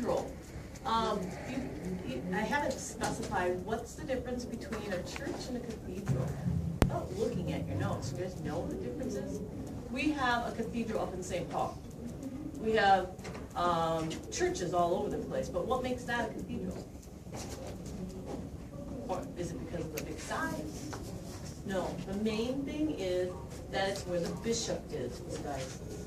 cathedral. I haven't specified what's the difference between a church and a cathedral. Oh, looking at your notes, you guys know what the difference is? We have a cathedral up in St. Paul. We have churches all over the place, but what makes that a cathedral? Or is it because of the big size? No, the main thing is that it's where the bishop is in the diocese.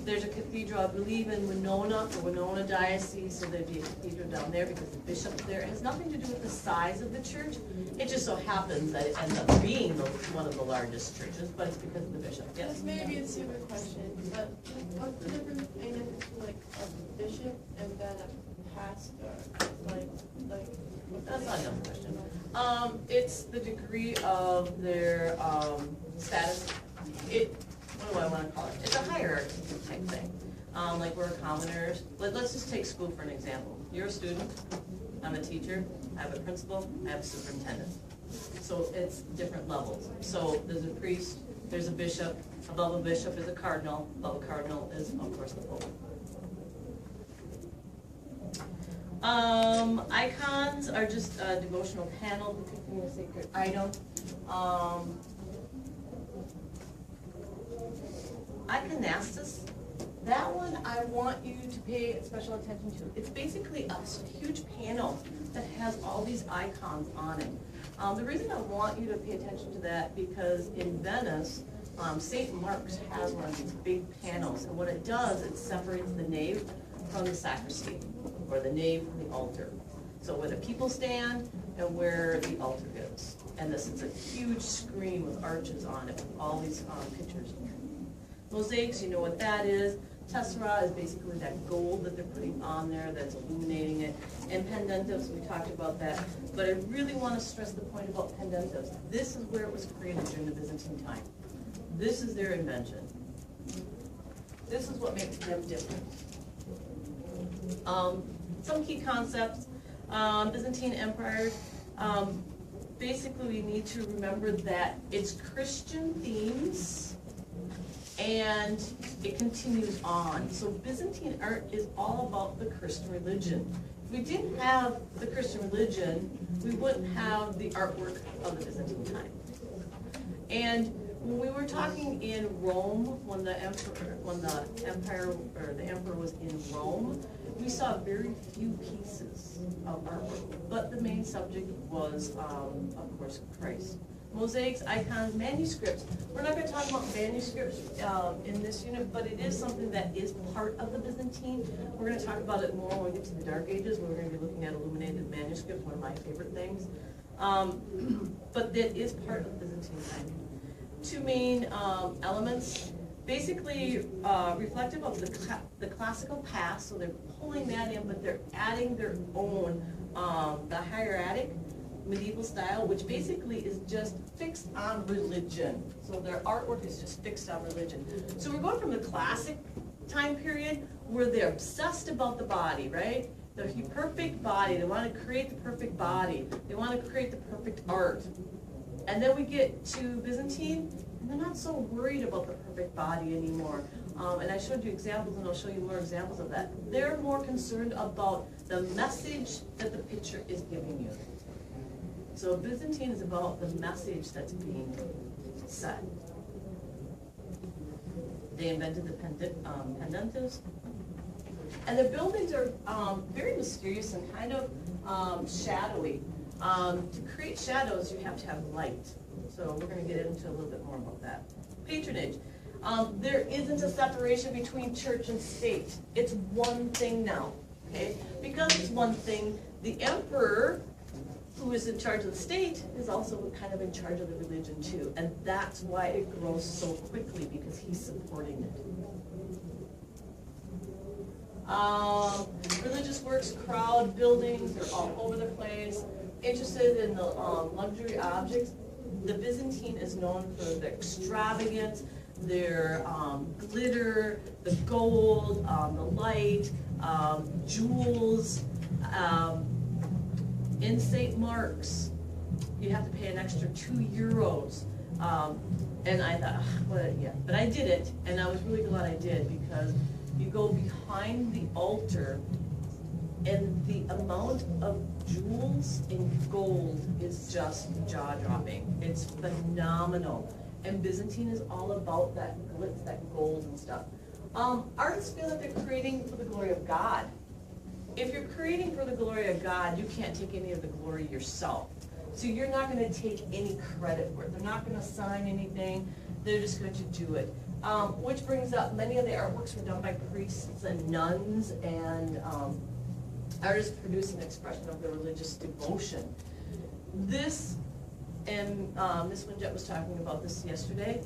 There's a cathedral, I believe, in Winona, the Winona Diocese, so there'd be a cathedral down there because the bishop's there. It has nothing to do with the size of the church. It just so happens that it ends up being one of the largest churches, but it's because of the bishop. Yes? This may be a stupid question, but what's the difference between like a bishop and then a pastor? Like That's not a dumb question. It's the degree of their status. What do I want to call it? It's a hierarchy type thing. Like we're commoners. Let's just take school for an example. You're a student, I'm a teacher, I have a principal, I have a superintendent. So it's different levels. So there's a priest, there's a bishop, above a bishop is a cardinal, above a cardinal is, of course, the pope. Icons are just a devotional panel depicting a sacred item. Iconastis, that one I want you to pay special attention to. It's basically a huge panel that has all these icons on it. The reason I want you to pay attention to that because in Venice, St. Mark's has one of these big panels, and what it does, it separates the nave from the sacristy, or the nave from the altar. So where the people stand and where the altar is. And this is a huge screen with arches on it, with all these pictures. Mosaics, you know what that is. Tessera is basically that gold that they're putting on there that's illuminating it. And pendentives, we talked about that. But I really want to stress the point about pendentives. This is where it was created during the Byzantine time. This is their invention. This is what makes them different. Some key concepts. Byzantine Empire. Basically, we need to remember that it's Christian themes. And it continues on. So Byzantine art is all about the Christian religion. If we didn't have the Christian religion, we wouldn't have the artwork of the Byzantine time. And when we were talking in Rome, when the emperor was in Rome, we saw very few pieces of artwork. But the main subject was, of course, Christ. Mosaics, icons, manuscripts. We're not going to talk about manuscripts in this unit, but it is something that is part of the Byzantine. We're going to talk about it more when we get to the Dark Ages, where we're going to be looking at illuminated manuscripts, one of my favorite things. But that is part of the Byzantine time. Two main elements, basically reflective of the classical past, so they're pulling that in, but they're adding their own, the hieratic, medieval style, which basically is just fixed on religion. So their artwork is just fixed on religion. So we're going from the classic time period where they're obsessed about the body, right? The perfect body, they want to create the perfect body. They want to create the perfect art. And then we get to Byzantine, and they're not so worried about the perfect body anymore. And I showed you examples, and I'll show you more examples of that. They're more concerned about the message that the picture is giving you. So Byzantine is about the message that's being said. They invented the pendentives. And the buildings are very mysterious and kind of shadowy. To create shadows, you have to have light. So we're going to get into a little bit more about that. Patronage. There isn't a separation between church and state. It's one thing now. Okay? Because it's one thing, the emperor, who is in charge of the state, is also kind of in charge of the religion too. And that's why it grows so quickly, because he's supporting it. Religious works, crowd, buildings, they're all over the place. Interested in the luxury objects. The Byzantine is known for their extravagance, their glitter, the gold, the light, jewels. In St. Mark's, you have to pay an extra €2. And I thought, well, yeah, but I did it, and I was really glad I did, because You go behind the altar, and the amount of jewels in gold is just jaw-dropping. It's phenomenal. And Byzantine is all about that glitz, that gold and stuff. Artists feel that they're creating for the glory of God. If you're creating for the glory of God, you can't take any of the glory yourself. So you're not going to take any credit for it. They're not going to sign anything. They're just going to do it. Which brings up, many of the artworks were done by priests and nuns, and artists produce an expression of their religious devotion. This, and Ms. Winjet was talking about this yesterday,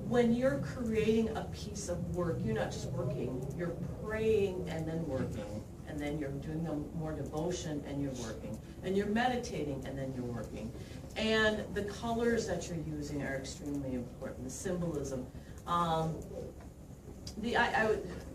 when you're creating a piece of work, you're not just working, you're praying and then working, and then you're doing more devotion and you're working, and you're meditating and then you're working. And the colors that you're using are extremely important, the symbolism. I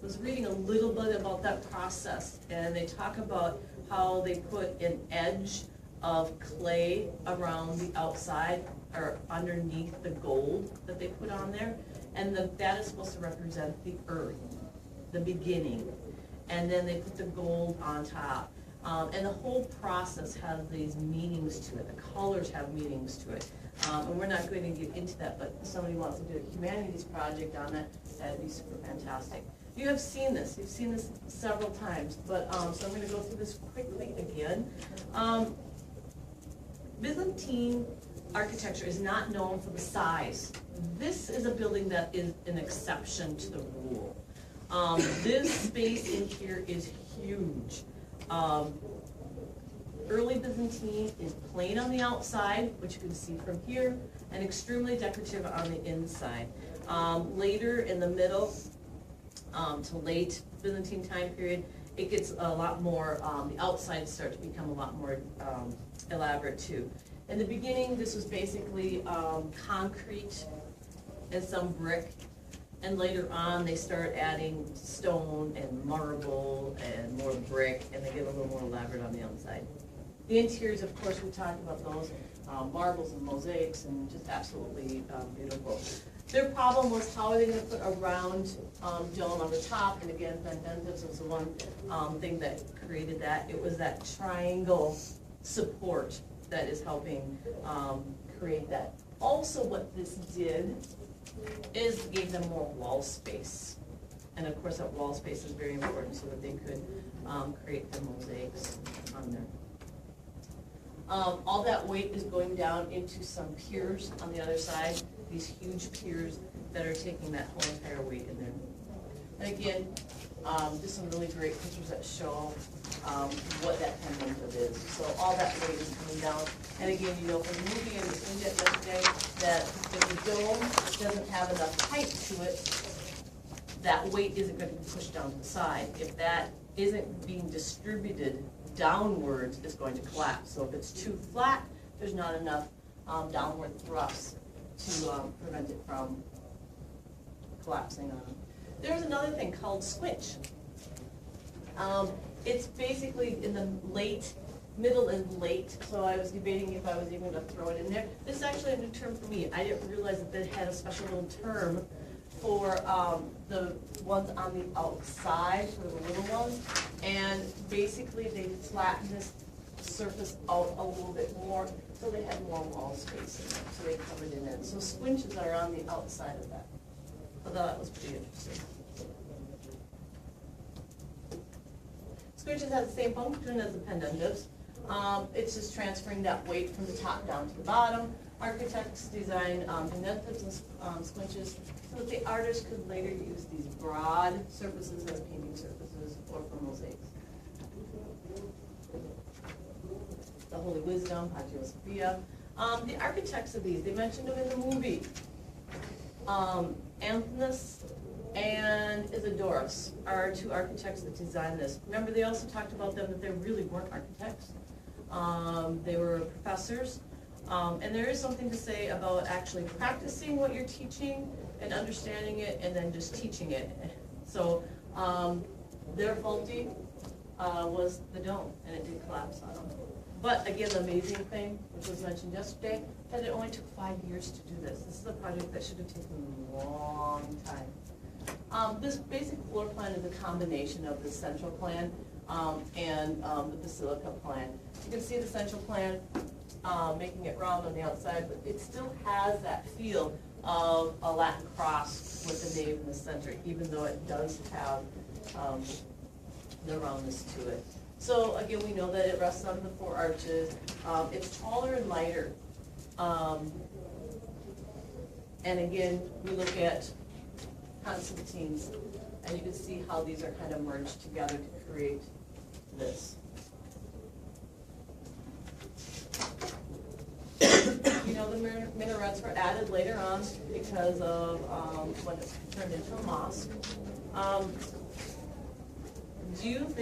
was reading a little bit about that process, and they talk about how they put an edge of clay around the outside or underneath the gold that they put on there, and that is supposed to represent the earth, the beginning, and then they put the gold on top. And the whole process has these meanings to it. The colors have meanings to it. And we're not going to get into that, but if somebody wants to do a humanities project on that, that'd be super fantastic. You have seen this. You've seen this several times, but so I'm going to go through this quickly again. Byzantine architecture is not known for the size. This is a building that is an exception to the rule. This space in here is huge. Early Byzantine is plain on the outside, which you can see from here, and extremely decorative on the inside. Later in the middle to late Byzantine time period, it gets a lot more, the outsides start to become a lot more elaborate too. In the beginning, this was basically concrete and some brick. And later on, they start adding stone and marble and more brick, and they get a little more elaborate on the outside. The interiors, of course, we talked about those, marbles and mosaics, and just absolutely beautiful. Their problem was how are they going to put a round dome on the top, and again, Pendentives was the one thing that created that. It was that triangle support that is helping create that. Also, what this did is gave them more wall space. And of course that wall space is very important so that they could create the mosaics on there. All that weight is going down into some piers on the other side, these huge piers that are taking that whole entire weight in there. And again, just some really great pictures that show what that pendentive is. So all that weight is coming down. And again, you know from the movie and the Winjet yesterday that if the dome doesn't have enough height to it, that weight isn't going to be pushed down to the side. If that isn't being distributed downwards, it's going to collapse. So if it's too flat, there's not enough downward thrust to prevent it from collapsing on them. There's another thing called squinch. It's basically in the middle and late, so I was debating if I was even going to throw it in there. This is actually a new term for me. I didn't realize that they had a special little term for the ones on the outside, for the little ones, and basically they flattened this surface out a little bit more, so they had more wall space in there, so they covered it in. So squinches are on the outside of that. I thought that was pretty interesting. Squinches has the same function as the pendentives. It's just transferring that weight from the top down to the bottom. Architects design pendentives and squinches so that the artist could later use these broad surfaces as painting surfaces or for mosaics. The Holy Wisdom, Hagia Sophia. The architects of these, they mentioned them in the movie. Anthony and Isidorus are two architects that designed this. Remember, they also talked about them that they really weren't architects. They were professors. And there is something to say about actually practicing what you're teaching and understanding it and then just teaching it. So their faulty was the dome, and it did collapse on them. But again, the amazing thing, which was mentioned yesterday, that it only took 5 years to do this. This is a project that should have taken a long time. This basic floor plan is a combination of the central plan and the basilica plan. You can see the central plan making it round on the outside, but it still has that feel of a Latin cross with the nave in the center, even though it does have the roundness to it. So again, we know that it rests on the 4 arches. It's taller and lighter. And again, we look at Constantine's, and you can see how these are kind of merged together to create this. You know, the minarets were added later on because of when it turned into a mosque. Do you think